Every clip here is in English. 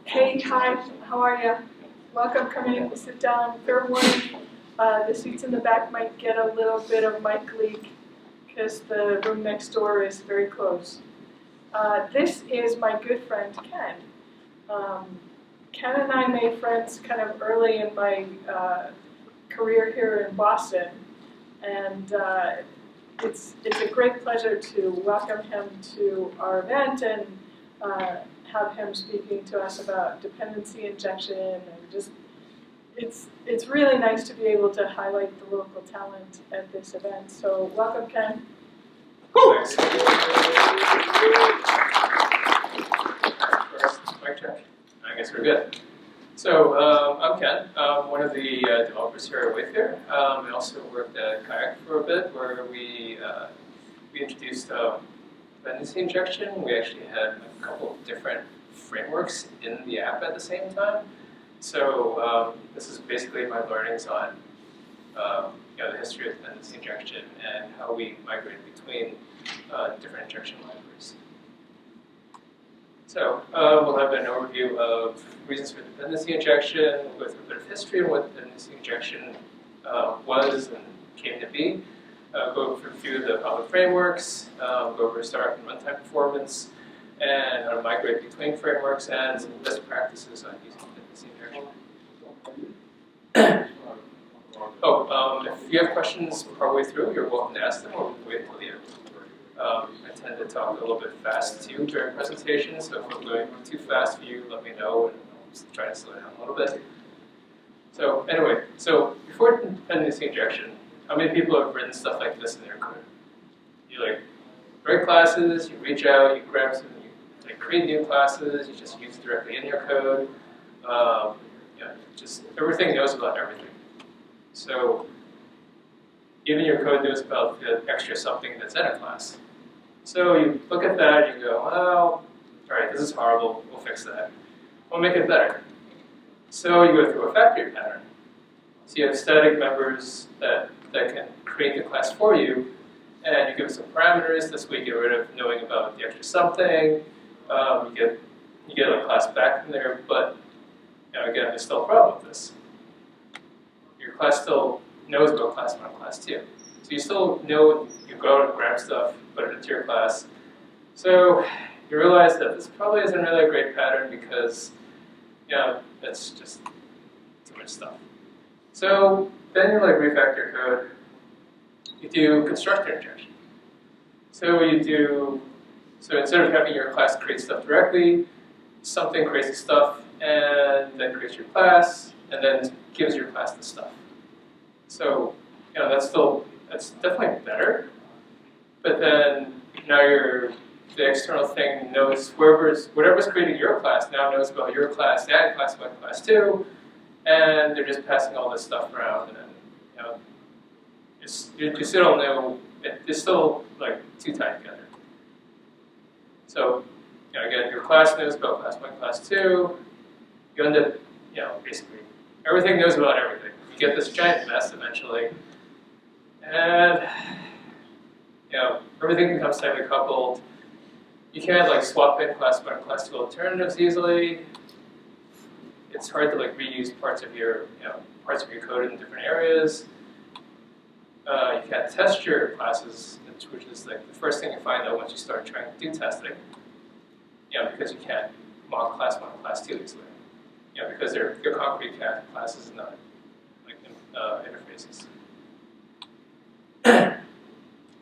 Hey, hi, how are you? Welcome, come in, sit down. Fair warning, the seats in the back might get a little bit of mic leak because the room next door is very close. This is my good friend, Ken. Ken and I made friends kind of early in my career here in Boston, and it's a great pleasure to welcome him to our event and have him speaking to us about dependency injection, and just it's really nice to be able to highlight the local talent at this event. So welcome, Ken. Thanks. First, mic check. I guess we're good. So I'm Ken. I'm one of the developers here at Wayfair. I also worked at Kayak for a bit, where we introduced dependency injection. We actually had a couple of different frameworks in the app at the same time. So this is basically my learnings on the history of dependency injection and how we migrate between different injection libraries. So we'll have an overview of reasons for dependency injection, with a bit of history on what dependency injection was and came to be. Go over a few of the public frameworks, go over start and runtime performance, and how to migrate between frameworks, and some best practices on using dependency injection. If you have questions partway through, you're welcome to ask them, or wait until the end. I tend to talk a little bit fast too during presentations, so if I'm going too fast for you, let me know, and I'll just try to slow down a little bit. So anyway, before dependency injection, how many people have written stuff like this in their code? You write classes, you reach out, you grab some, you create new classes, you just use it directly in your code. Just everything knows about everything. So even your code knows about the extra something that's in a class. So you look at that and you go, well, all right, this is horrible, we'll fix that. We'll make it better. So you go through a factory pattern. So you have static members that can create the class for you, and you give it some parameters. This way you get rid of knowing about the extra something. You get a class back from there, but again, there's still a problem with this. Your class still knows about class 1 and class 2. So you still know you go out and grab stuff, put it into your class. So you realize that this probably isn't really a great pattern because that's just too much stuff. So then you refactor code. You do constructor injection. So instead of having your class create stuff directly, something creates the stuff and then creates your class and then gives your class the stuff. So that's definitely better. But then now the external thing knows whatever's creating your class now knows about your class and class 1, class 2, and they're just passing all this stuff around, and then you still don't know. It's still too tied together. So again, your class knows about class 1, class 2. You end up basically everything knows about everything. You get this giant mess eventually, and everything becomes tightly coupled. You can't swap in class 1 and class 2 alternatives easily. It's hard to reuse parts of your code in different areas. You can't test your classes, which is the first thing you find out once you start trying to do testing. Because you can't mock class 1 and class 2 easily. Because they're concrete classes, not interfaces.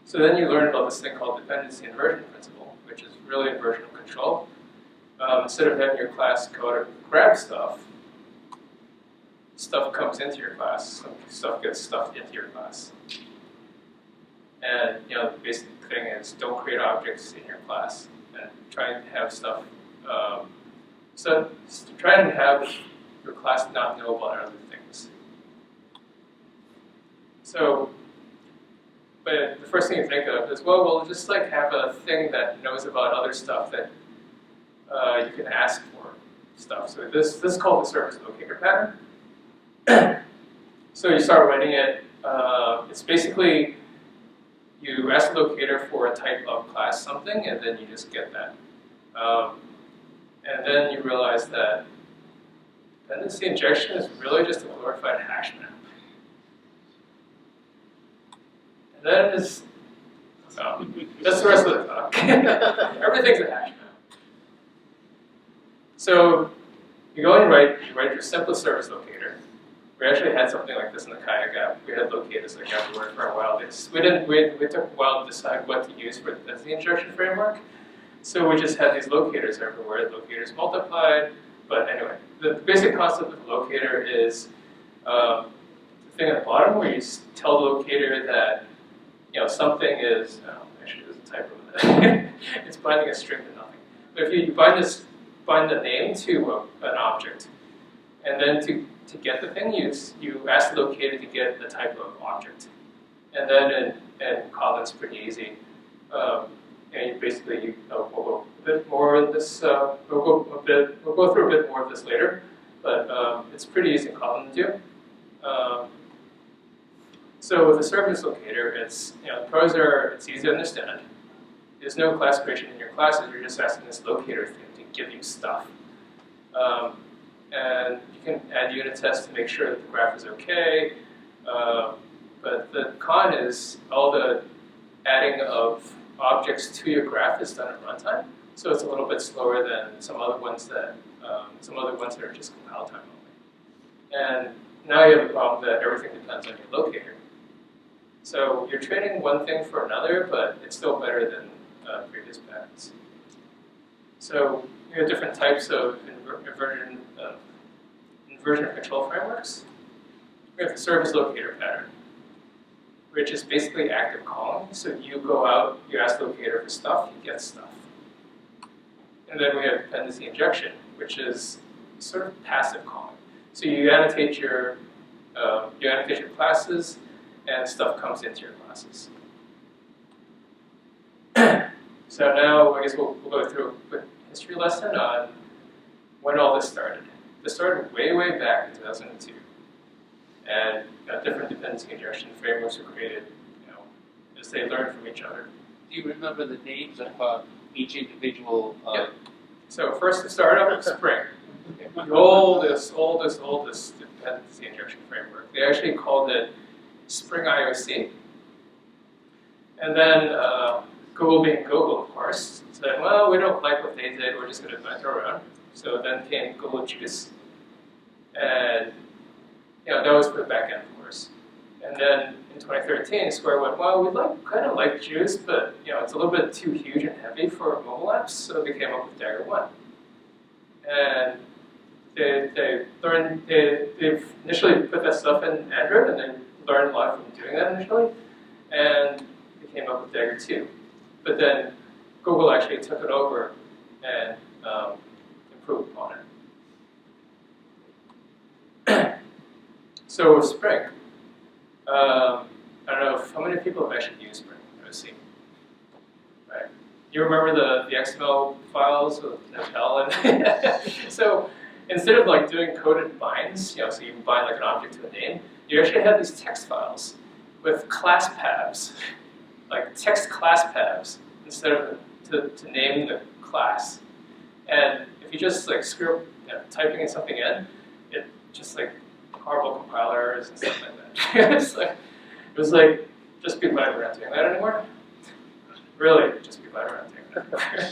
So then you learn about this thing called dependency inversion principle, which is really inversion of control. Instead of having your class go to grab stuff comes into your class. Some stuff gets stuffed into your class. And the basic thing is don't create objects in your class and try and have stuff. So try and have your class not know about other things. But the first thing you think of is, well, we'll just have a thing that knows about other stuff that you can ask for stuff. So this is called the service locator pattern. So you start writing it. It's basically you ask the locator for a type of class something, and then you just get that. And then you realize that Dependency injection is really just a glorified Hashmap. And that is, that's the rest of the talk. Everything's a Hashmap. So you go and you write your simplest service locator. We actually had something like this in the kayak app. We had locators like everywhere for a while. We took a while to decide what to use for the dependency injection framework. So we just had these locators everywhere. Locators multiplied. But anyway, the basic concept of a locator is the thing at the bottom where you tell the locator that something is, actually there's a typo in that. It's binding a string to nothing. But if you bind the name to an object, and then to get the thing, you ask the locator to get the type of object. And then in Kotlin it's pretty easy. And we'll go a bit more in this. We'll go through a bit more of this later, but it's pretty easy in Kotlin to do. So with a service locator, the pros are it's easy to understand. There's no class creation in your classes. You're just asking this locator thing to give you stuff. And you can add unit tests to make sure that the graph is okay. But the con is all the adding of objects to your graph is done at runtime. So it's a little bit slower than some other ones that are just compile time only. And now you have the problem that everything depends on your locator. So you're trading one thing for another, but it's still better than previous patterns. So you have different types of inversion control frameworks. We have the service locator pattern, which is basically active calling. So you go out, you ask the locator for stuff, you get stuff. And then we have dependency injection, which is sort of passive calling. So you annotate your classes, and stuff comes into your classes. So now I guess we'll go through a quick history lesson on when all this started. This started way, way back in 2002. And different dependency injection frameworks were created, as they learned from each other. Do you remember the names of each individual? Yeah. So first it started out with Spring, the oldest dependency injection framework. They actually called it Spring IOC. And then Google, being Google, of course, said, well, we don't like what they did, we're just going to invent our own. So then came Google Guice. And that was for the back end, of course. And then in 2013, Square went, well, we kind of like Juice, but it's a little bit too huge and heavy for mobile apps, so they came up with Dagger 1. And they initially put that stuff in Android, and they learned a lot from doing that initially, and they came up with Dagger 2. But then Google actually took it over and improved upon it. So with Spring, I don't know how many people have actually used Spring OC. Right? You remember the XML files with Intel, and so instead of doing coded binds, so you bind an object to a name, you actually have these text files with class paths, text class paths, instead of to name the class. And if you just screw up typing in something in, it just horrible compiler errors and stuff like that. it was just be glad we're not doing that anymore. Really, just be glad we're not doing that anymore.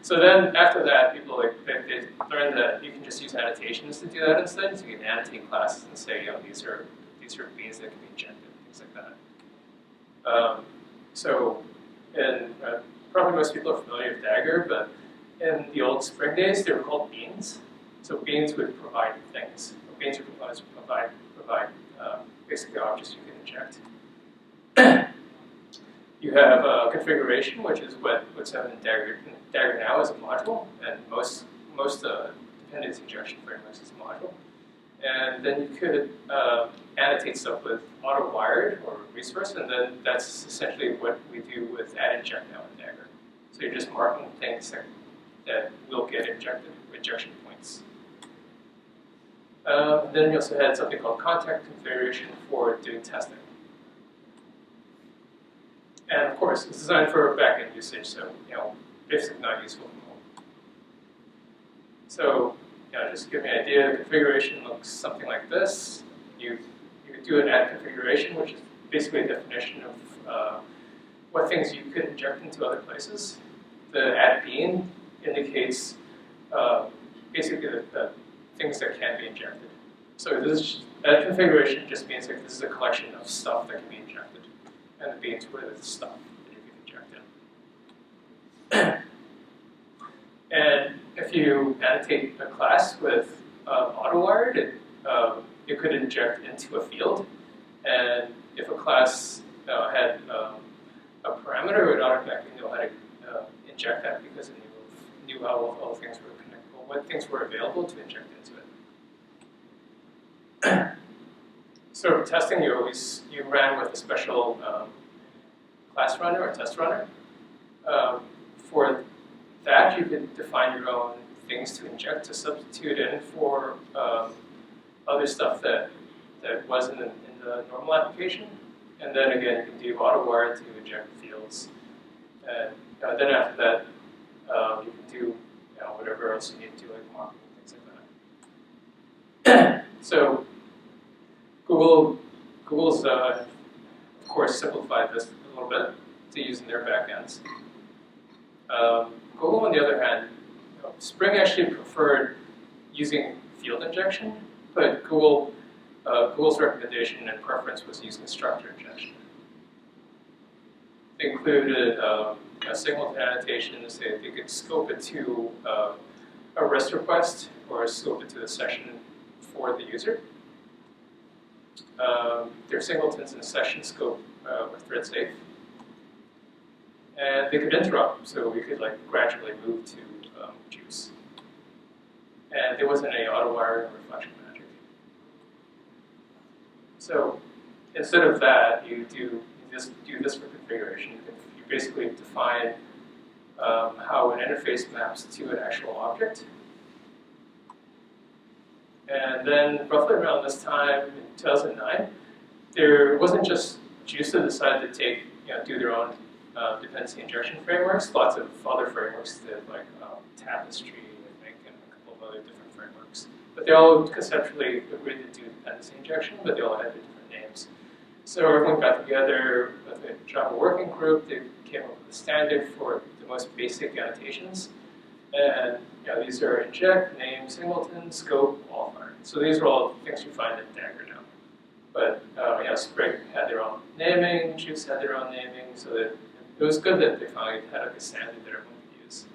So then after that, people they learned that you can just use annotations to do that instead. So you can annotate classes and say, these are beans that can be injected, things like that. Probably most people are familiar with Dagger, but in the old Spring days, they were called beans. So beans would provide things. Beans or components would provide basically objects you can inject. You have configuration, which is what's in Dagger. Dagger now is a module, and most dependency injection frameworks is a module. And then you could annotate stuff with auto-wired or resource, and then that's essentially what we do with add inject now in Dagger. So you're just marking things that will get injected, injection points. Then you also had something called contact configuration for doing testing. And of course, it's designed for back-end usage, so basically not useful at all. So just give me an idea. The configuration looks something like this. You could do an add configuration, which is basically a definition of what things you could inject into other places. The add bean indicates basically the things that can be injected. So this add configuration just means like this is a collection of stuff that can be injected, and the beans were the stuff that you can inject in. And if you annotate a class with AutoWired, it could inject into a field, and if a class had a parameter, it would automatically know how to inject that because it knew how all things were connectable, what things were available to inject into it. So for testing, you ran with a special class runner or test runner. For that, you could define your own things to inject to substitute in for other stuff that wasn't in the normal application. And then again, you can do AutoWire to inject fields. And then after that, you can do whatever else you need to do, like mocking and things like that. So Google's of course simplified this a little bit to use in their backends. Google, on the other hand, Spring actually preferred using field injection, but Google's recommendation and preference was using structure injection. They included a singleton annotation to say they could scope it to a REST request or scope it to the session for the user. Their singletons in session scope were thread safe. And they could interrupt, so we could like gradually move to juice. And there wasn't any AutoWire or reflection magic. So instead of that, you do this for configuration. You basically define how an interface maps to an actual object. And then roughly around this time in 2009, there wasn't just Juice that decided to do their own dependency injection frameworks. Lots of other frameworks did, like Tapestry, I think, and a couple of other different frameworks. But they all conceptually agreed to do dependency injection, but they all had different names. So everyone got together with a Java working group. They came up with a standard for the most basic annotations. And these are inject, name, singleton, scope, qualifier. So these are all things you find in Dagger now. But Spring had their own naming, Juice had their own naming, so that it was good that they finally had a standard that everyone could use.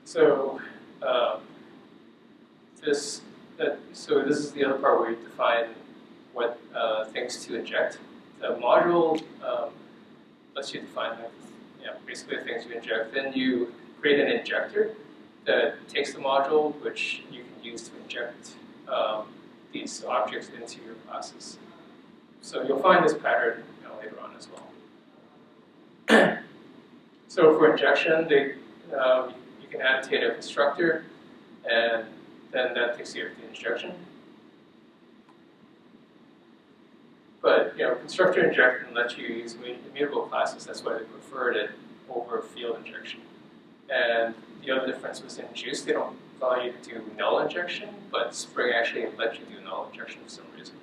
So this is the other part where you define what things to inject. The module lets you define basically the things you inject. Then you create an injector that takes the module, which you can use to inject these objects into your classes. So you'll find this pattern later on as well. So for injection, you can annotate a constructor, and then that takes care of the injection. But constructor injection lets you use immutable classes. That's why they preferred it over field injection. And the other difference was in Juice, they don't allow you to do null injection, but Spring actually lets you do null injection for some reason.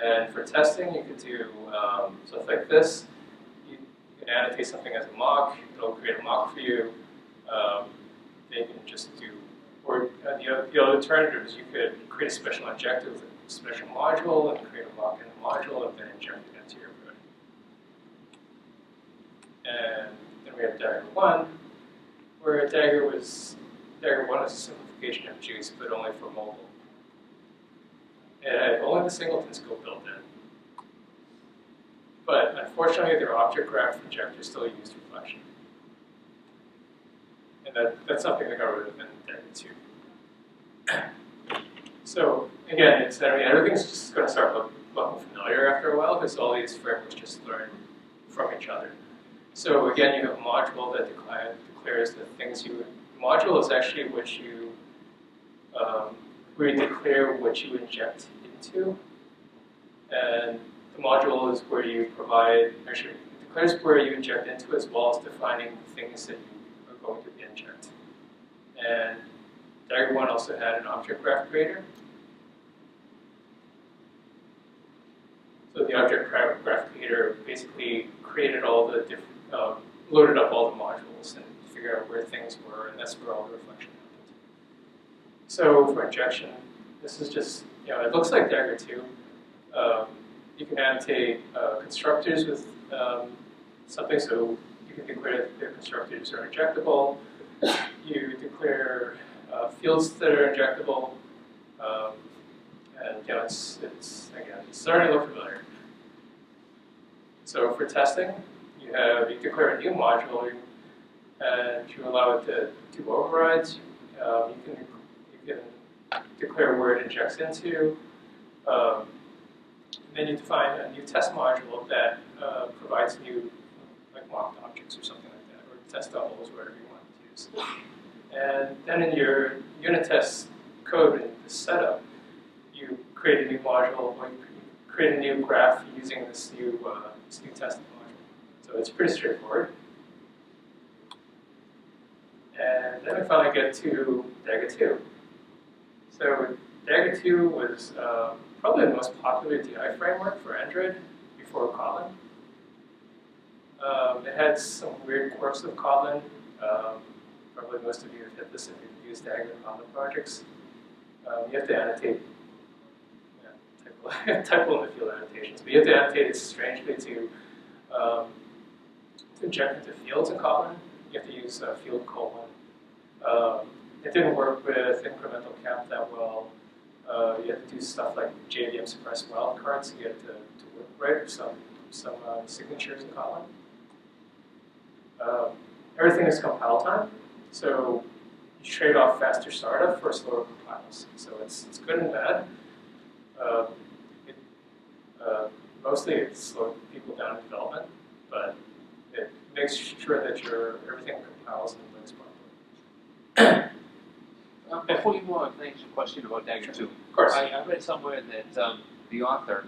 And for testing, you could do stuff like this. You can annotate something as a mock. It'll create a mock for you. Then you can just do, or the alternative is you could create a special injector with a special module and create a mock in the module and then inject it into your code. And then we have Dagger 1, where Dagger 1 is a simplification of Juice, but only for mobile. It had only the singleton scope built in. But unfortunately, their object graph injector still used reflection. And that's something that got rid of in Dagger 2. So again, everything's just going to start looking familiar after a while because all these frameworks just learn from each other. So again, you have a module that declares the things module is actually what you, where you declare what you inject into. And the module is where you provide, actually, it declares where you inject into as well as defining things that you going to inject. And Dagger 1 also had an object graph creator. So the object graph creator basically created all the different, loaded up all the modules and figured out where things were, and that's where all the reflection happened. So for injection, this is just, it looks like Dagger 2. You can annotate constructors with something, so you can declare that the constructors are injectable. You declare fields that are injectable, and it's starting to look familiar. So for testing, you declare a new module, and you allow it to do overrides. You can declare where it injects into. And then you define a new test module that provides new, like mocked objects or something like that, or test doubles, whatever you want to use. And then in your unit test code in the setup, you create a new module, or you create a new graph using this new testing module. So it's pretty straightforward. And then we finally get to Dagger 2. So Dagger 2 was probably the most popular DI framework for Android before Kotlin. It had some weird quirks of Kotlin. Probably most of you have hit this if you've used Dagger in Kotlin projects. You have to annotate, typo in the field annotations, but you have to annotate it strangely to inject into fields in Kotlin. You have to use field colon. It didn't work with incremental count that well. You have to do stuff like JVM suppress wildcards to get it to work right, or some signatures in Kotlin. Everything is compile time, so you trade off faster startup for slower compiles. So it's good and bad. Mostly it slows people down in development, but it makes sure that everything compiles and links properly. Before you move on, can I ask you a question about Dagger 2? Of course. I read somewhere that the author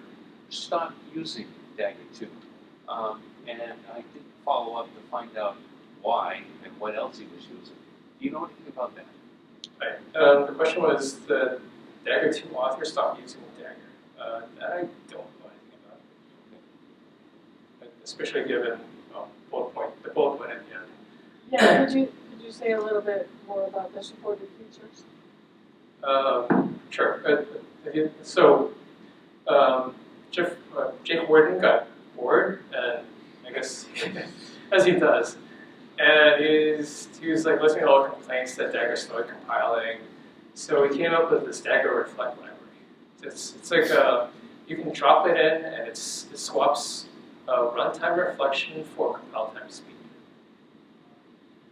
stopped using Dagger 2, and I didn't follow up to find out why and what else he was using. Do you know anything about that? Right. The question was the Dagger 2 author stopped using Dagger. That I don't know anything about, especially given the bullet point at the end. Yeah, could you say a little bit more about the supported features? Sure. So Jake Warden got bored, and I guess as he does, and he was like listening to all the complaints that Dagger started compiling. So he came up with this Dagger reflect library. It's like you can drop it in, and it swaps runtime reflection for compile time speed.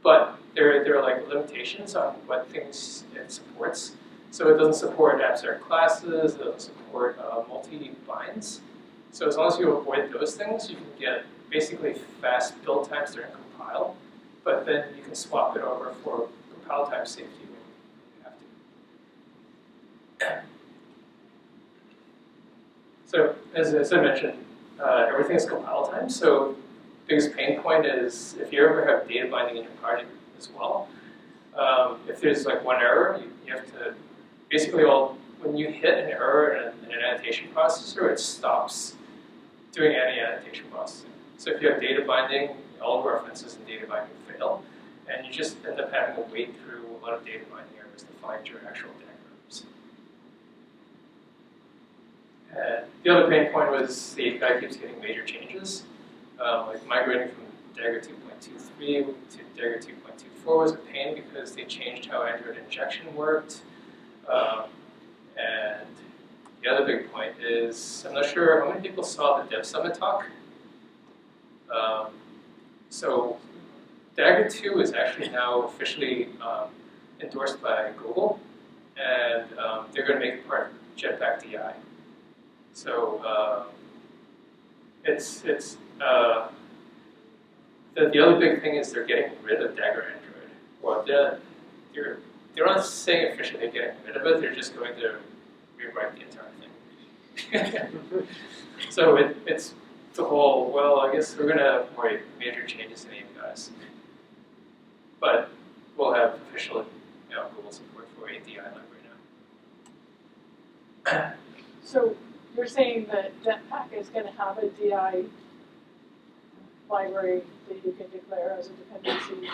But there are like limitations on what things it supports. So it doesn't support abstract classes. It doesn't support multi-binds. So as long as you avoid those things, you can get basically fast build times during compile. But then you can swap it over for compile time safety when you have to. So as I mentioned, everything is compile time. So biggest pain point is if you ever have data binding in your project as well. If there's like one error, you have to basically when you hit an error in an annotation processor, it stops doing any annotation processing. So if you have data binding, all references in data binding fail, and you just end up having to wade through a lot of data binding errors to find your actual Dagger errors. And the other pain point was the API keeps getting major changes, like migrating from Dagger 2.23 to Dagger 2.24 was a pain because they changed how Android injection worked. And the other big point is, I'm not sure how many people saw the Dev Summit talk. So Dagger 2 is actually now officially endorsed by Google, and they're going to make it part of Jetpack DI. So the other big thing is they're getting rid of Dagger Android. Well, they're not saying officially they're getting rid of it. They're just going to rewrite the entire thing. So it's the whole. Well, I guess we're going to have more major changes in APIs. but we'll have official Google support for a DI library now. So you're saying that Jetpack is going to have a DI library that you can declare as a dependency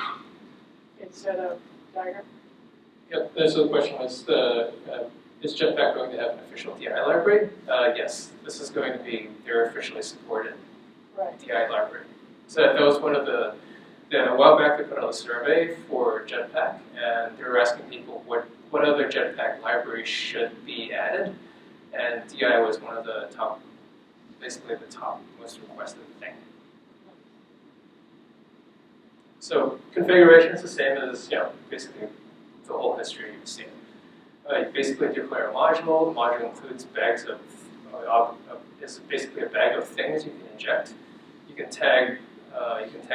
instead of Dagger? Yep, so the question was, is Jetpack going to have an official DI library? Yes, this is going to be their officially supported DI library. So that was one of a while back they put out a survey for Jetpack, and they were asking people what other Jetpack libraries should be added, and DI was one of the top, basically the top most requested thing. So configuration is the same as, basically the whole history you've seen. You basically declare a module. The module includes bags of, is basically a bag of things you can inject. You can tag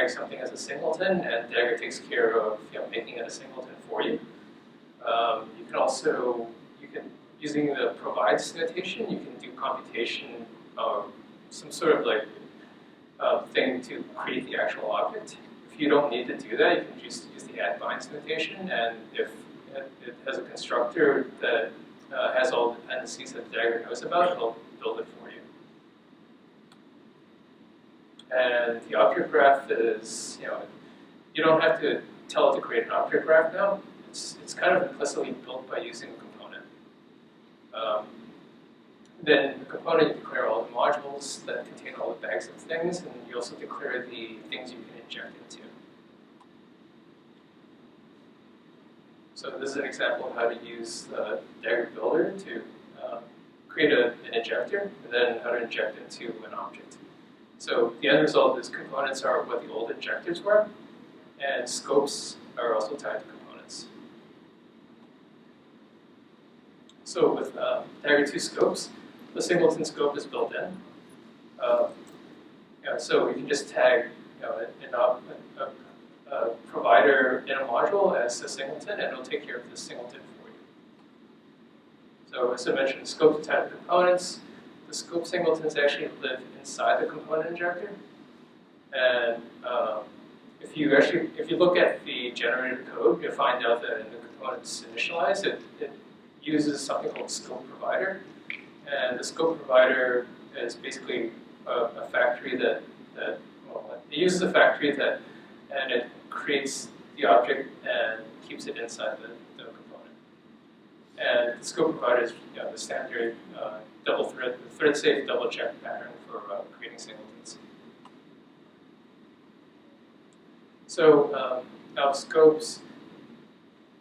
something as a singleton, and Dagger takes care of making it a singleton for you. You can also, using the provides notation, you can do computation, some sort of thing to create the actual object. If you don't need to do that, you can just use the add binds notation, and if it has a constructor that has all the dependencies that Dagger knows about, it'll build it for you. And the object graph is, you don't have to tell it to create an object graph now. It's kind of implicitly built by using a component. Then the component, you declare all the modules that contain all the bags of things, and you also declare the things you can inject into. So this is an example of how to use the Dagger builder to create an injector, and then how to inject into an object. So the end result is components are what the old injectors were, and scopes are also tied to components. So with Dagger 2 scopes, the singleton scope is built in. So we can just tag a provider in a module as a singleton, and it'll take care of this singleton for you. So as I mentioned, scope tied to components. The scope singletons actually live inside the component injector, and if you look at the generated code, you'll find out that in the components initialized, it uses something called scope provider, and the scope provider is basically a factory that it uses a factory and it creates the object and keeps it inside the component. And the scope provider is the standard thread-safe double-check pattern for creating singletons. So now scopes,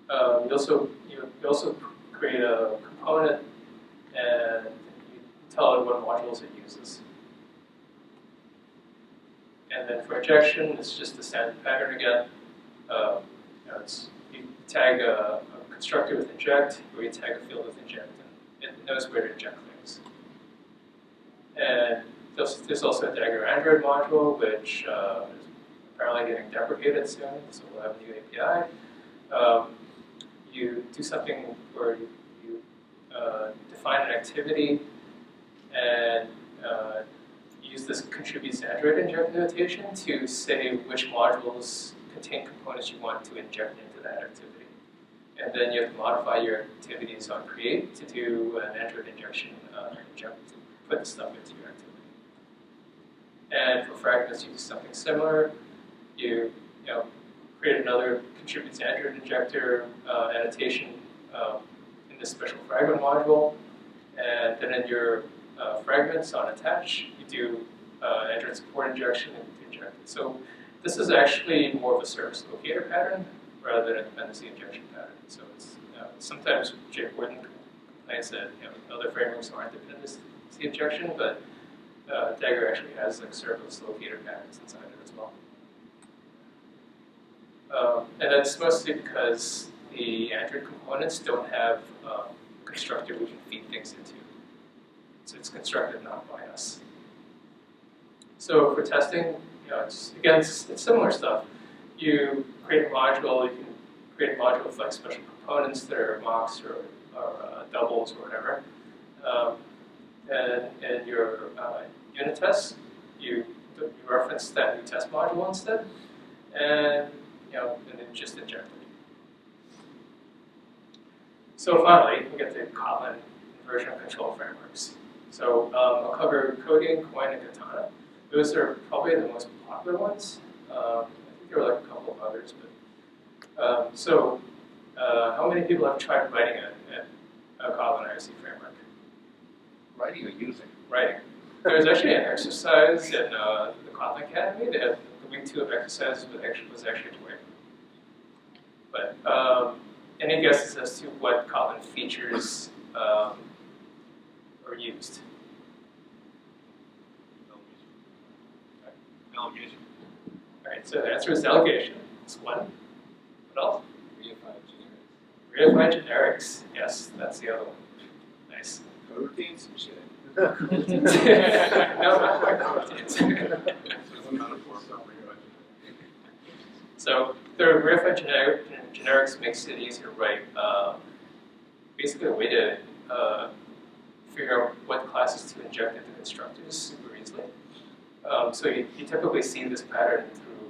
you also create a component and you tell it what modules it uses. And then for injection, it's just the standard pattern again. You tag a constructor with inject, or you tag a field with inject, and it knows where to inject things. And there's also a Dagger Android module, which is apparently getting deprecated soon, so we'll have a new API. You do something where you define an activity and use this contributes Android inject notation to say which modules contain components you want to inject into that activity. And then you have to modify your activities on create to do an Android injection, to put the stuff into your activity. And for fragments, you do something similar. You create another contributes Android injector annotation in this special fragment module, and then in your fragments on attach, you do Android support injection and inject it. So this is actually more of a service locator pattern rather than a dependency injection pattern. So it's sometimes Jay Gordon complains that other frameworks aren't dependency injection, but Dagger actually has service locator patterns inside it as well. And that's mostly because the Android components don't have a constructor we can feed things into. So it's constructed not by us. So for testing, it's similar stuff. You create a module, you can create a module with special components that are mocks or doubles or whatever. And in your unit tests, you reference that new test module instead, and then just inject So finally, we get to Kotlin inversion control frameworks. So I'll cover Kodein, Koin, and Katana. Those are probably the most popular ones. I think there are like a couple of others, but how many people have tried writing a Kotlin IRC framework? Writing or using? Writing. There's actually an exercise in the Kotlin Academy. They had the week 2 of exercises was actually to write. But any guesses as to what Kotlin features are used? Delegation. All right, so the answer is delegation. That's one. What else? Reified generics. Reified generics. Yes, that's the other one. Nice. Coroutines and shit. No, not quite coroutines. So the reified generics makes it easier to write. Basically, a way to figure out what classes to inject into constructors super easily. So you typically see this pattern through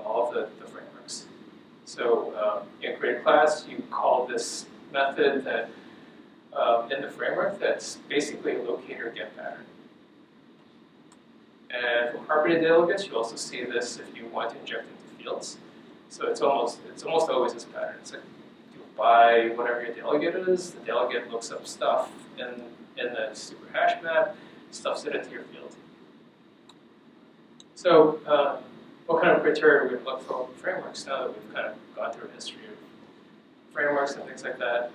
all of the frameworks. So you create a class, you call this method that in the framework that's basically a locator get pattern. And for property delegates, you also see this if you want to inject into fields. So it's almost always this pattern. It's like you buy whatever your delegate is, the delegate looks up stuff in the super Hashmap, stuffs it into your field. So what kind of criteria are we going to look for frameworks now that we've kind of gone through a history of frameworks and things like that?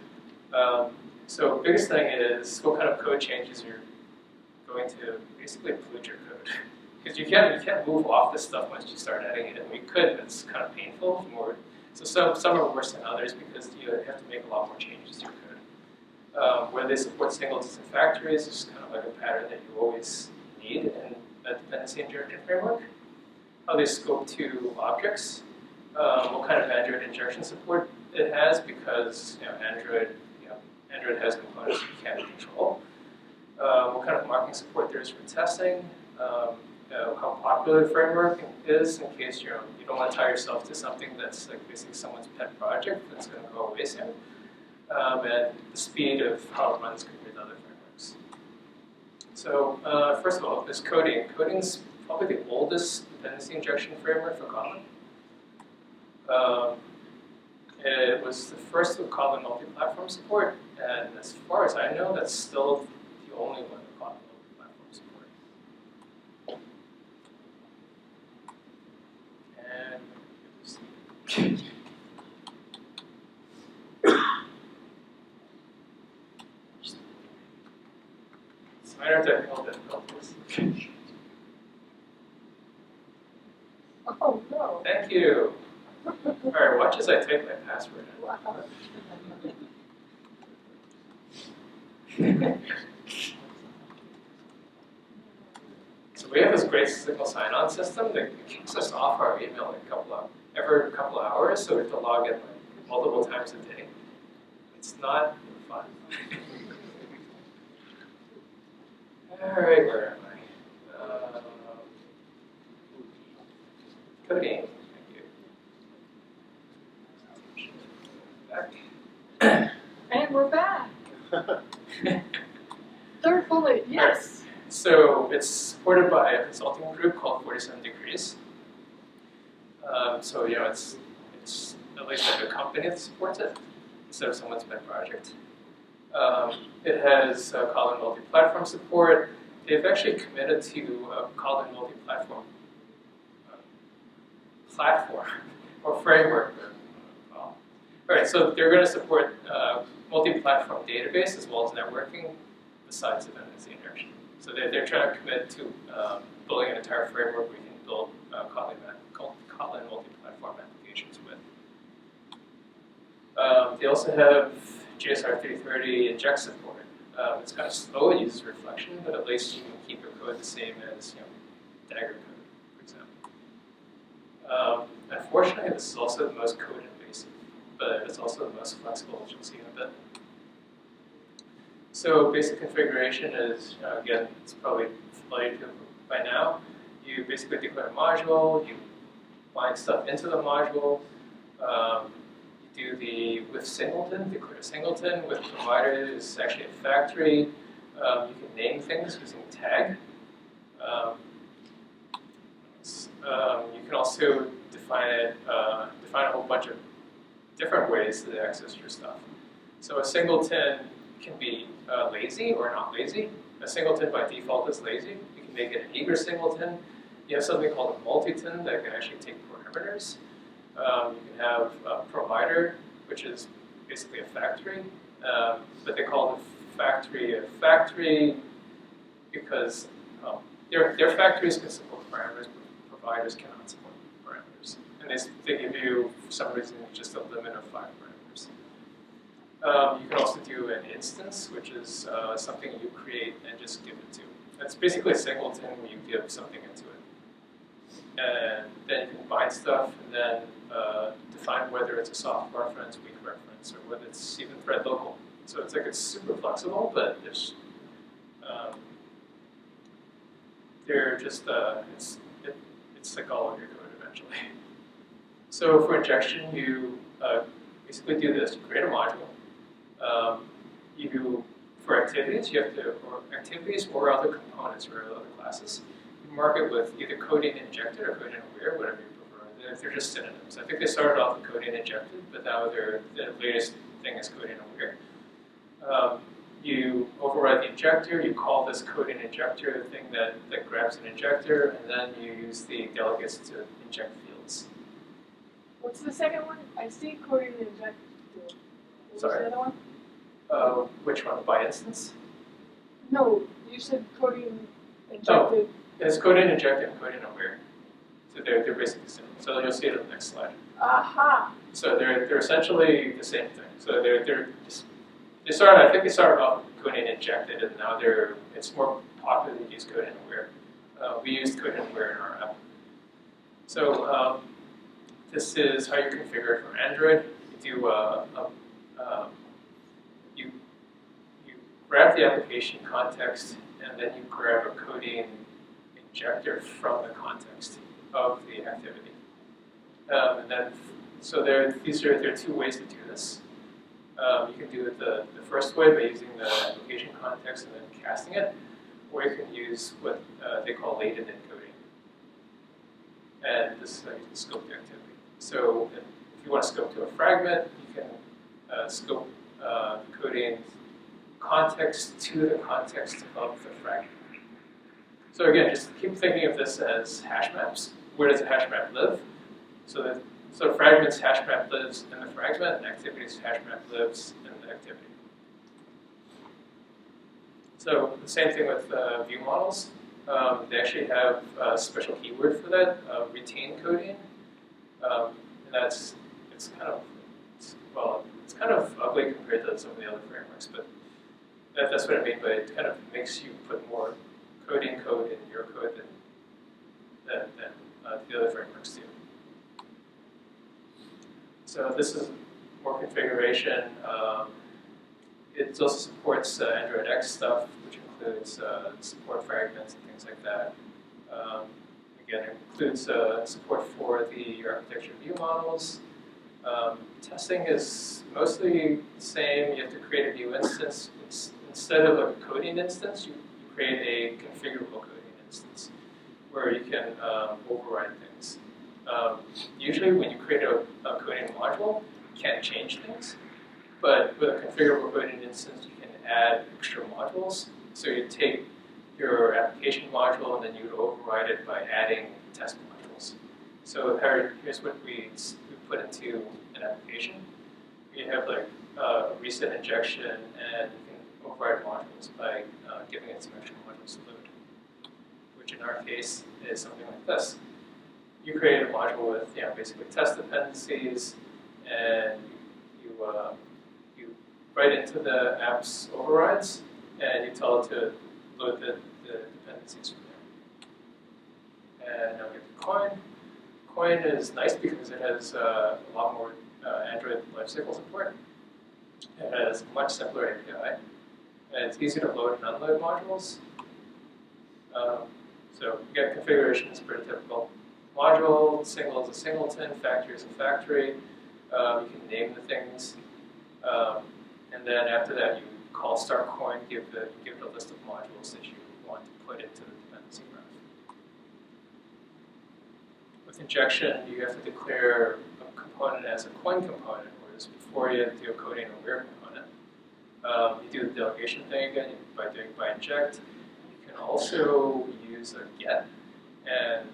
So biggest thing is what kind of code changes you're going to basically pollute your code. Because you can't move off this stuff once you start adding it in. We could, but it's kind of painful. So some are worse than others because you have to make a lot more changes to your code. Where they support singletons and factories is kind of like a pattern that you always need in a dependency injection framework. How they scope to objects, what kind of Android injection support it has, because Android has components you can't control. What kind of marking support there is for testing. How popular the framework is in case you don't want to tie yourself to something that's like basically someone's pet project that's going to go away soon. And the speed of how it runs compared to other frameworks. So first of all, there's Kodein. Kodein's probably the oldest dependency injection framework for Kotlin. It was the first with Kotlin multi-platform support, and as far as I know, that's still the only one with Kotlin multi-platform support. And minor technical difficulties. Oh, no. Thank you. All right, watch as I type my password in. Wow. So we have this great signal sign-on system that kicks us off our email every couple of hours, so we have to log in like multiple times a day. It's not fun. All right, where am I? Kodein. Back. And we're back. Third bullet, yes. So it's supported by a consulting group called 47 Degrees. So it's at least like a company that supports it instead of someone's pet project. It has Kotlin multi-platform support. They've actually committed to a Kotlin multi-platform platform or framework. All right, so they're going to support multi-platform database as well as networking besides dependency injection. So they're trying to commit to building an entire framework we can build Kotlin multi-platform applications with. They also have GSR 330 inject support. It's kind of slow, it uses reflection, but at least you can keep your code the same as Dagger code, for example. Unfortunately, this is also the most code invasive, but it's also the most flexible, as you'll see in a bit. So basic configuration is, again, it's probably familiar to by now. You basically declare a module, you bind stuff into the module, you do with singleton, declare a singleton. With provider is actually a factory. You can name things using tag. You can also define a whole bunch of different ways to access your stuff. So a singleton can be lazy or not lazy. A singleton by default is lazy. You can make it an eager singleton. You have something called a multiton that can actually take parameters. You can have a provider, which is basically a factory, but they call the factory a factory because their factories can support parameters, but providers cannot support parameters. And they give you, for some reason, just a limit of 5 parameters. You can also do an instance, which is something you create and just give it to. That's basically a singleton where you give something into it. And then you can bind stuff and then define whether it's a soft reference, weak reference, or whether it's even thread local. So it's super flexible, but they're just it's like all of your code eventually. So for injection, you basically do this: you create a module. For activities, you have to, or activities or other components or other classes, you mark it with either Kodein injected or Kodein aware, whatever you prefer. They're just synonyms. I think they started off with Kodein injected, but now the latest thing is Kodein aware. You override the injector, you call this Kodein injector the thing that grabs an injector, and then you use the delegates to inject fields. What's the second one? I see Kodein injected. What was Sorry. the other one? Which one? By instance? No, you said Kodein injected. It's Kodein injected and Kodein aware. So they're basically the same. So you'll see it on the next slide. Aha! So they're essentially the same thing. So I think they started off with Kodein injected, and now it's more popular to use Kodein aware. We used Kodein aware in our app. So this is how you configure it for Android. You do you grab the application context, and then you grab a Kodein injector from the context of the activity. And then, so there are 2 ways to do this. You can do it the first way by using the application context and then casting it, or you can use what they call latent encoding. And this is how you can scope the activity. So if you want to scope to a fragment, you can scope the Kodein context to the context of the fragment. So again, just keep thinking of this as hash maps. Where does a hash map live? So fragments hash map lives in the fragment, and activities hash map lives in the activity. So the same thing with view models. They actually have a special keyword for that, retain Kodein. And it's kind of ugly compared to some of the other frameworks, but that's what I mean by it kind of makes you put more Kodein code in your code than the other frameworks do. So this is more configuration. It also supports Android X stuff, which includes support fragments and things like that. Again, it includes support for the architecture view models. Testing is mostly the same. You have to create a new instance. Instead of a Kodein instance, you create a configurable Kodein instance where you can override things. Usually when you create a Kodein module, you can't change things. But with a configurable Kodein instance, you can add extra modules. So you take your application module and then you would override it by adding test modules. So here's what we put into an application. You have like a recent injection, and you can override modules by giving it some extra modules to load, which in our case is something like this. You create a module with basically test dependencies, and you write into the app's overrides, and you tell it to load the dependencies from there. And now we get to Koin. Koin is nice because it has a lot more Android lifecycle support. It has a much simpler API, and it's easy to load and unload modules. So again, configuration is pretty typical. Module, single is a singleton, factory is a factory. You can name the things, and then after that you call start Koin, give it a list of modules that you want to put into the dependency graph. With injection, you have to declare a component as a Koin component, whereas before you had to do a Kodein aware component. You do the delegation thing again by inject. You can also use a get, and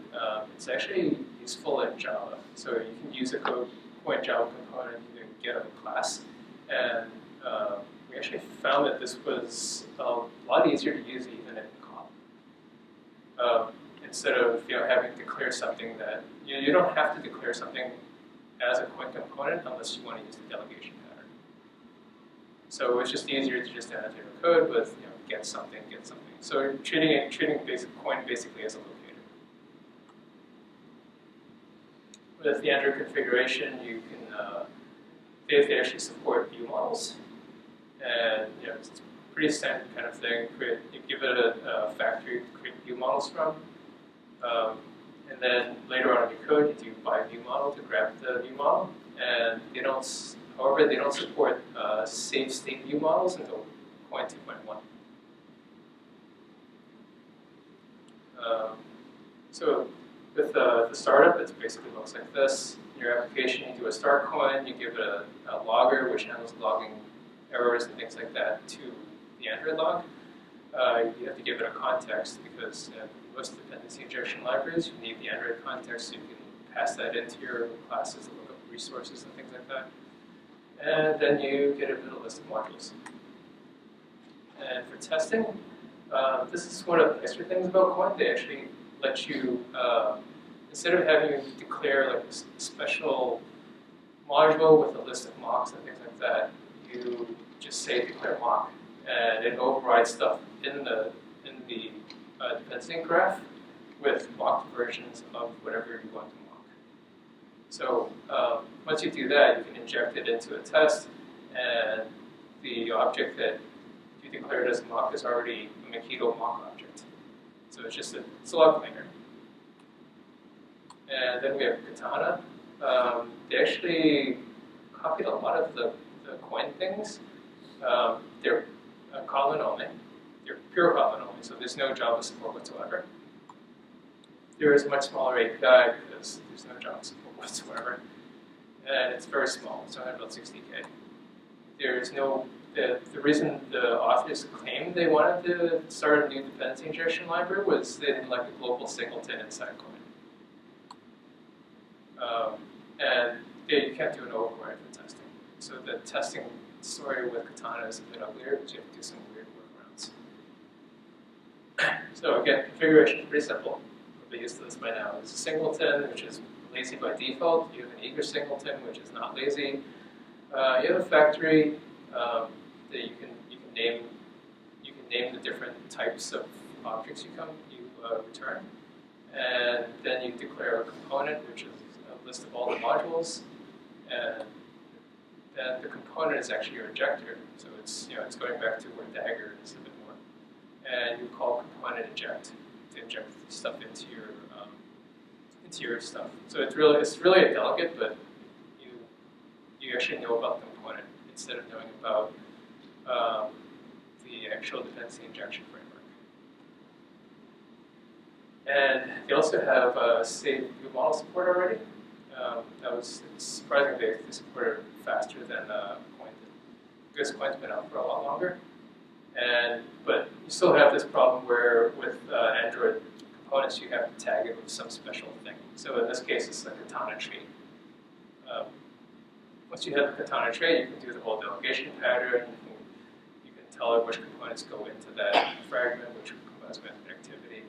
it's actually useful in Java. So you can use a Koin Java component to get a class, and we actually found that this was a lot easier to use even in Kotlin. Instead of having to declare something that you don't have to declare something as a Koin component unless you want to use the delegation pattern. So it's just easier to just annotate our code with get something. So we're treating Koin basically as a locator. With the Android configuration, you can they actually support view models, and it's a pretty standard kind of thing. You give it a factory to create view models from, and then later on in your code, you do by view model to grab the view model, and however, they don't support save state view models until Koin 2.1. So with the startup, it basically looks like this. In your application, you do a start Koin, you give it a logger, which handles logging errors and things like that, to the Android log. You have to give it a context because most dependency injection libraries, you need the Android context so you can pass that into your classes and look up resources and things like that. And then you get a list of modules. And for testing, this is one of the nicer things about Koin. They actually let you, instead of having you declare like a special module with a list of mocks and things like that, you just say declare mock, and it overrides stuff in the dependency graph with mocked versions of whatever you want to mock. So once you do that, you can inject it into a test, and the object that you declared as a mock is already a Makito mock object. So it's a lot cleaner. And then we have Katana. They actually copied a lot of the Koin things. They're Kotlin only. They're pure Kotlin only, so there's no Java support whatsoever. There is a much smaller API because there's no Java support whatsoever. And it's very small, it's only about 60K. There's no, the reason the authors claimed they wanted to start a new dependency injection library was they didn't like a global singleton inside Koin. And you can't do an override for testing. So the testing story with Katana is a bit uglier because you have to do some weird workarounds. So again, configuration is pretty simple. We're used to this by now. There's a singleton, which is lazy by default. You have an eager singleton, which is not lazy. You have a factory that you can name. You can name the different types of objects you return, and then you declare a component, which is a list of all the modules, and then the component is actually your injector. So it's going back to where Dagger is a bit more, and you call component inject to inject stuff into your stuff. So it's really a delegate, but you actually know about the component instead of knowing about the actual dependency injection framework. And they also have save view model support already. It's surprising they support it faster than Koin did, because Koin's been out for a lot longer. But you still have this problem where with Android components you have to tag it with some special thing. So in this case it's the Katana tree. Once you have the Katana tree, you can do the whole delegation pattern. You can tell it which components go into that fragment, which components go into the activity.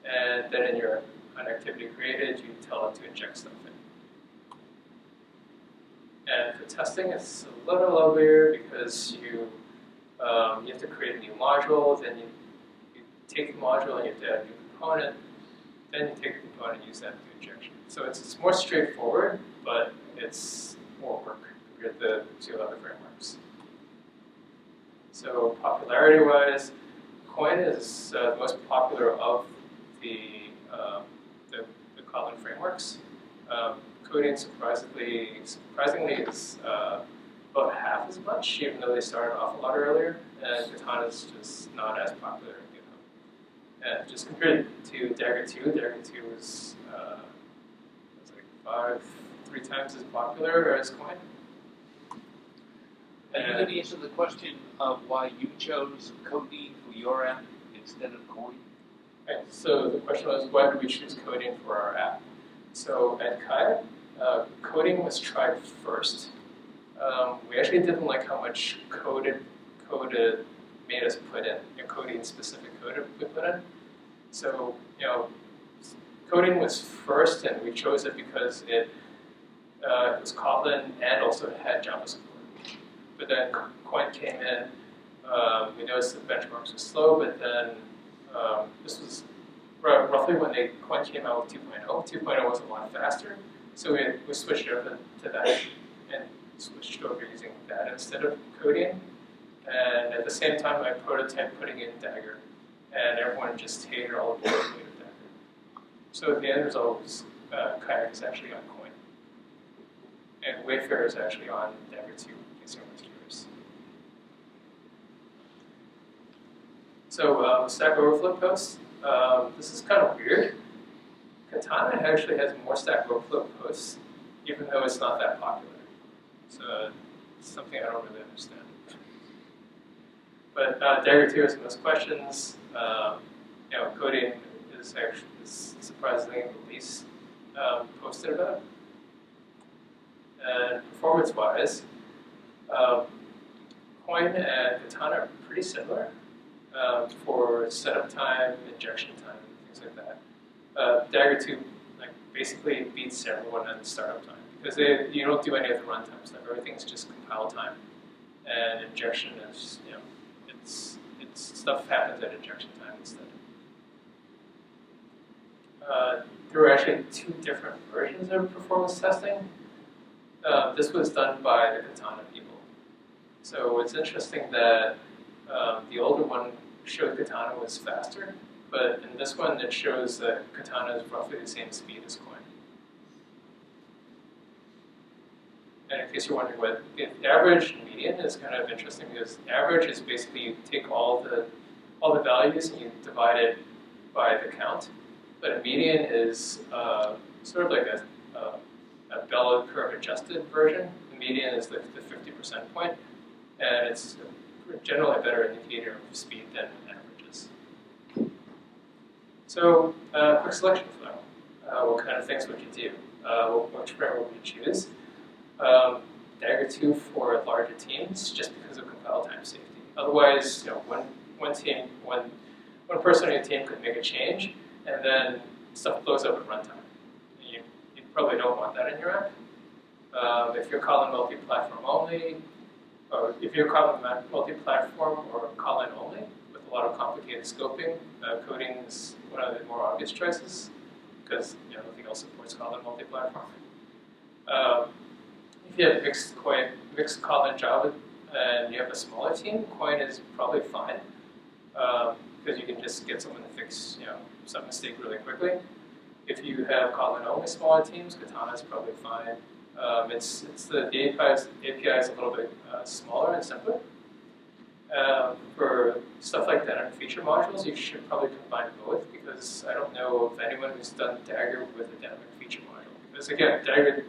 And then in your activity created, you tell it to inject stuff in. And for testing, it's a little uglier because you have to create a new module, then you take the module and you have to add a new component, then you take the component and use that to injection. So it's more straightforward, but it's more work compared to two other frameworks. So popularity-wise, Koin is the most popular of the Kotlin frameworks. Kodein surprisingly is about half as much, even though they started off a lot earlier, and Katana is just not as popular. And just compared to Dagger 2, Dagger 2 was like 3 times as popular as Koin. Are you going to answer the question of why you chose Kodein for your app instead of Koin? Right, so the question was, why did we choose Kodein for our app? So at Kai, Kodein was tried first. We actually didn't like how much code it made us put in, Kodein specific code we put in. So, Kodein was first, and we chose it because it was Kotlin and also had Java support. But then Koin came in, we noticed the benchmarks were slow, but then this was roughly when Koin came out with 2.0. 2.0 was a lot faster, so we switched over to that and switched over using that instead of Kodein. And at the same time, I prototyped putting in Dagger, and everyone just hated all the boilerplate of Dagger. So the end result was Kayak is actually on Koin, and Wayfair is actually on Dagger 2, in case anyone's curious. So Stack Overflow posts. This is kind of weird. Katana actually has more Stack Overflow posts, even though it's not that popular. So it's something I don't really understand. But Dagger 2 has the most questions. Kodein is surprisingly the least posted about. And performance-wise, Koin and Katana are pretty similar for setup time, injection time, things like that. Dagger 2 basically beats everyone at startup time because you don't do any of the runtime stuff. Everything's just compile time, and injection is stuff happens at injection time instead. There were actually 2 different versions of performance testing. This was done by the Katana people. So it's interesting that the older one showed Katana was faster, but in this one it shows that Katana is roughly the same speed as Koin. And in case you're wondering what the average and median is kind of interesting because average is basically you take all the values and you divide it by the count. But a median is sort of like a bell curve adjusted version. The median is the 50% point, and it's generally a better indicator of speed than averages. So, quick selection flow. What kind of things would you do? Which framework would you choose? Dagger 2 for larger teams, just because of compile time safety. Otherwise, one person on your team could make a change, and then stuff blows up at runtime. You probably don't want that in your app. If you're calling multi-platform only, or if you're calling multi-platform or Kotlin only with a lot of complicated scoping, Kodein is one of the more obvious choices because nothing else supports Kotlin multi-platform. If you have mixed Kotlin Java and you have a smaller team, Koin is probably fine because you can just get someone to fix some mistake really quickly. If you have Kotlin only smaller teams, Katana is probably fine. The API is a little bit smaller and simpler. For stuff like dynamic feature modules, you should probably combine both because I don't know of anyone who's done Dagger with a dynamic feature module. Because again, Dagger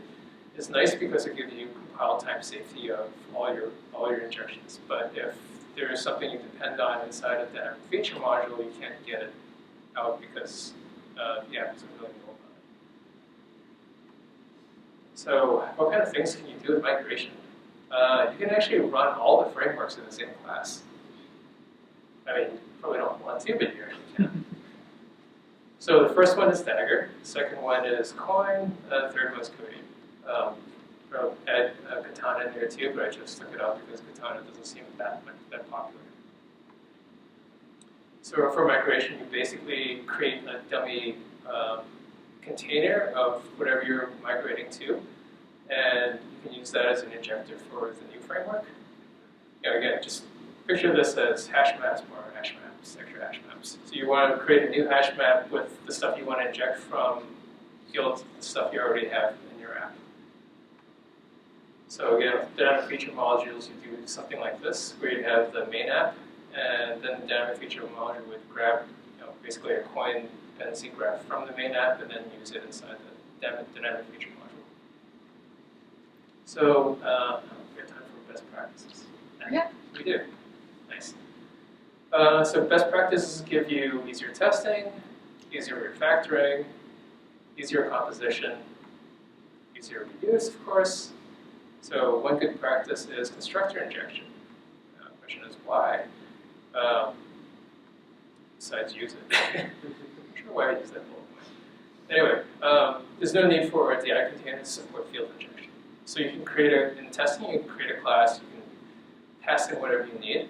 is nice because it gives you compile time safety of all your injections. But if there is something you depend on inside of that feature module, you can't get it out because the app doesn't really know about it. So what kind of things can you do with migration? You can actually run all the frameworks in the same class. I mean, you probably don't want to, but you actually can. So the first one is Dagger, the second one is Koin, the third one is Kodein. I had Katana in there too, but I just took it out because Katana doesn't seem that popular. So for migration, you basically create a dummy container of whatever you're migrating to, and you can use that as an injector for the new framework. Again, just picture this as Hashmaps or Hashmaps, extra Hashmaps. So you want to create a new Hashmap with the stuff you want to inject from the stuff you already have in your app. So again, with dynamic feature modules, you do something like this, where you have the main app, and then the dynamic feature module would grab, basically a Koin dependency graph from the main app, and then use it inside the dynamic feature module. So we have time for best practices. Yeah. We do. Nice. So best practices give you easier testing, easier refactoring, easier composition, easier reuse, of course. So one good practice is constructor injection. The question is why? Besides use it. I'm not sure why I use that bullet point. Anyway, there's no need for a DI container to support field injection. So you can create in testing, you can create a class, you can pass in whatever you need,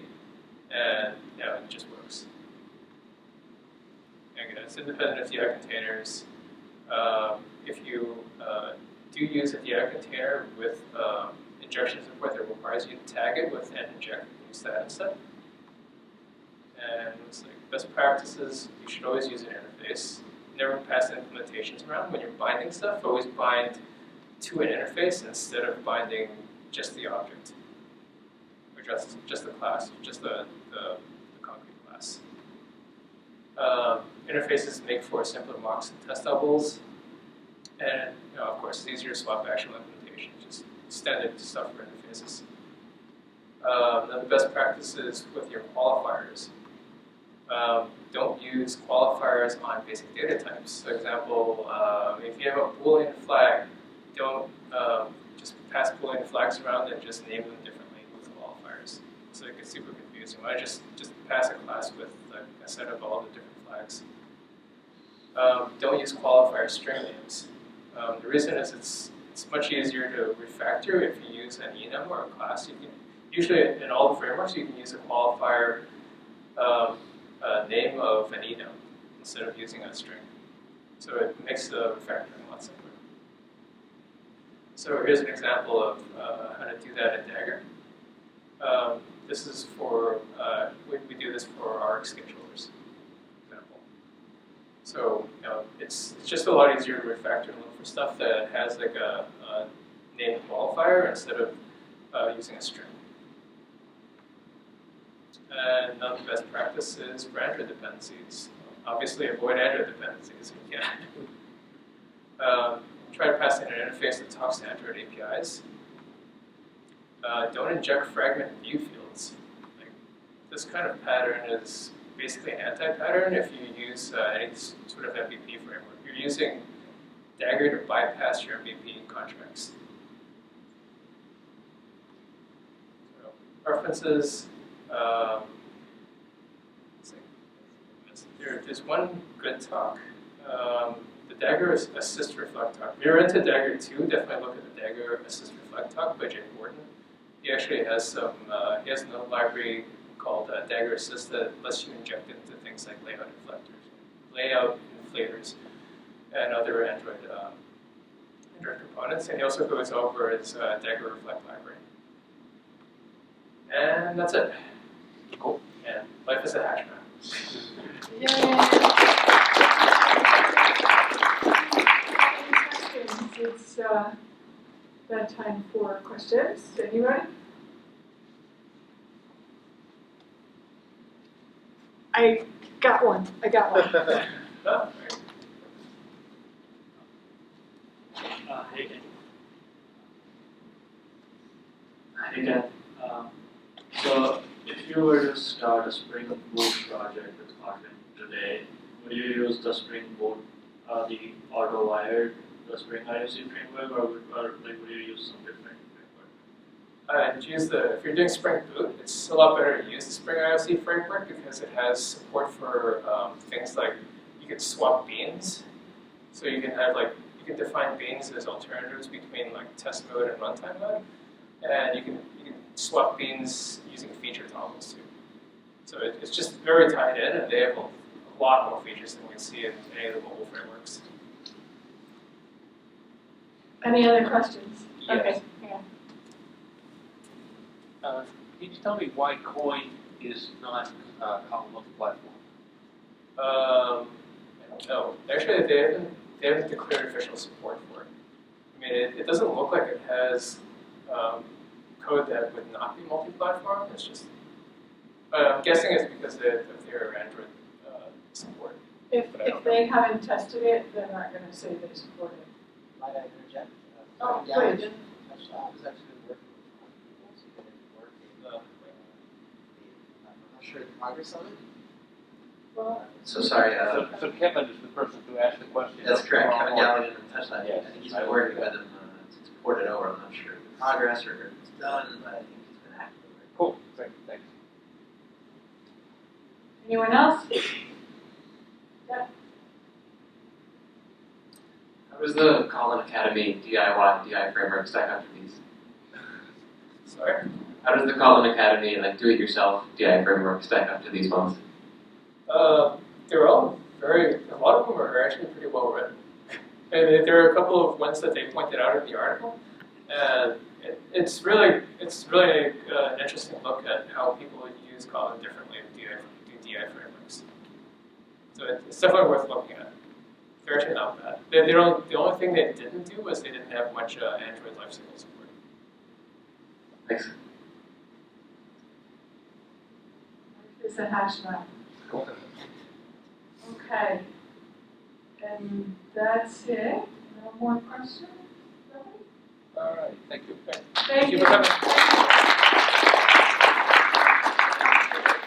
and it just works. And again, it's independent of DI containers. If you do use a DI container with injection support that requires you to tag it with inject, use that instead. And it's like best practices, you should always use an interface. Never pass implementations around. When you're binding stuff, always bind to an interface instead of binding just the object. Or just the class, just the concrete class. Interfaces make for simpler mocks and test doubles. And of course, it's easier to swap actual implementation, just standard stuff for interfaces. Then the best practices with your qualifiers. Don't use qualifiers on basic data types. For example, if you have a Boolean flag, don't just pass Boolean flags around and just name them differently with qualifiers. So it gets super confusing. Why just pass a class with a set of all the different flags? Don't use qualifier string names. The reason is it's much easier to refactor if you use an enum or a class. You can usually in all the frameworks you can use a qualifier name of an enum instead of using a string. So it makes the refactoring a lot simpler. So here's an example of how to do that in Dagger. This is for we do this for our schedulers. So it's just a lot easier to refactor and look for stuff that has like a named qualifier instead of using a string. And another best practice is for Android dependencies. Obviously, avoid Android dependencies if you can. Try to pass in an interface that talks to Android APIs. Don't inject fragment view fields. Like, this kind of pattern is basically an anti-pattern if you use any sort of MVP framework. You're using Dagger to bypass your MVP contracts. So, preferences. There's one good talk. The Dagger Assist Reflect talk. If you're into Dagger 2, definitely look at the Dagger Assist Reflect talk by Jay Gordon. He actually has some, he has another library called Dagger Assist that lets you inject into things like layout inflators, and other Android components. And he also goes over his Dagger Reflect library. And that's it. Cool. And life is a Hashmap. Yay! Any questions? It's that time for questions. Anyone? I got one. Oh, Hey again. So if you were to start a Spring Boot project with Kotlin today, would you use the Spring Boot, the auto-wired, the Spring IOC framework, or would you use some different framework? If you're doing Spring Boot, it's a lot better to use the Spring IOC framework because it has support for things like you can swap beans. So you can have you can define beans as alternatives between test mode and runtime mode, and you can swap beans using feature toggles too. So it's just very tied in, and they have a lot more features than we can see in any of the mobile frameworks. Any other questions? Yes. Okay. Hang on. Can you tell me why Koin is not a column platform? I don't know. Actually, they haven't declared official support for it. I mean, it doesn't look like it has code that would not be multi-platform. It's just, but I'm guessing it's because of their Android support. If they haven't tested it, they're not going to say they support it. Might I interject? Oh, yeah, I please. didn't, Hashmap has actually been working with other people, so you've been working I'm not sure the progress of it. Well, So sorry, So Kevin is the person who asked the question. that's correct, Kevin Gallagher didn't touch that. Yes. I think he's been working with him to port it over. I'm not sure the progress or if it's done, but I think he's been active. Cool, thanks. anyone else? How does the Kotlin Academy DIY framework stack up to these? Sorry. How does the Kotlin Academy do-it-yourself DI framework stack up to these ones? They're all a lot of them are actually pretty well written. And there are a couple of ones that they pointed out in the article, and it's really an interesting look at how people use Kotlin differently to do DI frameworks. So it's definitely worth looking at. They're actually not bad. The only thing they didn't do was they didn't have much Android lifecycle support. Thanks. It's a Hashmap. Cool. Okay. And that's it. No more questions? All right, thank you. Thank you for coming.